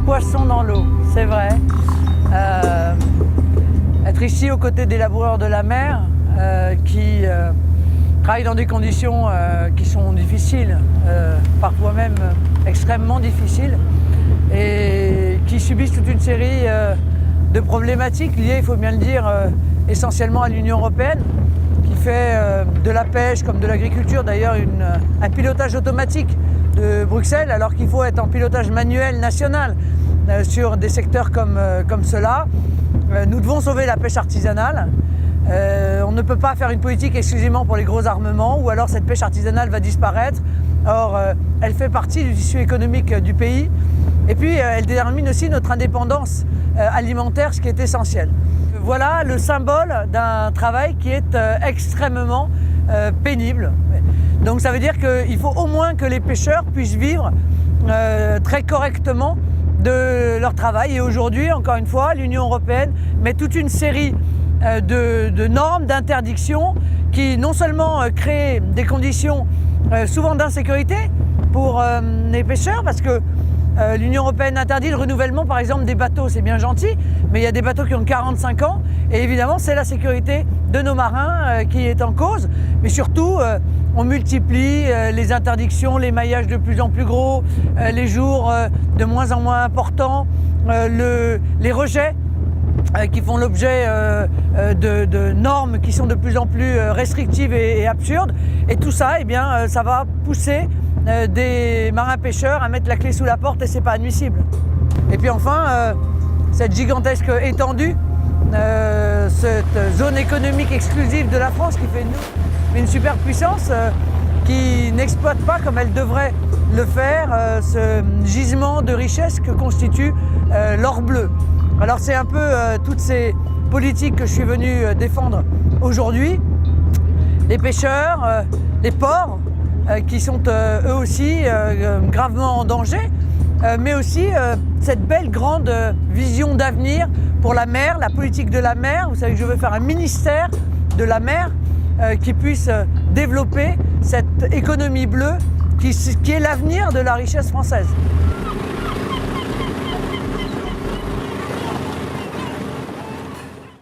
poisson dans l'eau, c'est vrai. Être ici aux côtés des laboureurs de la mer qui travaillent dans des conditions qui sont difficiles, parfois même extrêmement difficiles, et qui subissent toute une série de problématiques liées, il faut bien le dire, essentiellement à l'Union européenne, qui fait de la pêche comme de l'agriculture d'ailleurs un pilotage automatique de Bruxelles, alors qu'il faut être en pilotage manuel national sur des secteurs comme cela. Nous devons sauver la pêche artisanale. On ne peut pas faire une politique exclusivement pour les gros armements, ou alors cette pêche artisanale va disparaître. Or, elle fait partie du tissu économique du pays. Et puis, elle détermine aussi notre indépendance alimentaire, ce qui est essentiel. Voilà le symbole d'un travail qui est extrêmement pénible. Donc ça veut dire qu'il faut au moins que les pêcheurs puissent vivre très correctement de leur travail. Et aujourd'hui, encore une fois, l'Union européenne met toute une série de normes, d'interdictions qui non seulement créent des conditions souvent d'insécurité pour les pêcheurs, parce que l'Union européenne interdit le renouvellement par exemple des bateaux, c'est bien gentil, mais il y a des bateaux qui ont 45 ans et évidemment c'est la sécurité de nos marins qui est en cause. Mais surtout, on multiplie les interdictions, les maillages de plus en plus gros, les jours de moins en moins importants, les rejets qui font l'objet de normes qui sont de plus en plus restrictives et absurdes. Et tout ça, eh bien, ça va pousser des marins pêcheurs à mettre la clé sous la porte et c'est pas admissible. Et puis enfin, cette gigantesque étendue, cette zone économique exclusive de la France qui fait de nous une superpuissance qui n'exploite pas comme elle devrait le faire ce gisement de richesse que constitue l'or bleu. Alors c'est un peu toutes ces politiques que je suis venu défendre aujourd'hui. Les pêcheurs, les ports, qui sont eux aussi gravement en danger, mais aussi cette belle grande vision d'avenir pour la mer, la politique de la mer. Vous savez que je veux faire un ministère de la mer qui puisse développer cette économie bleue qui est l'avenir de la richesse française.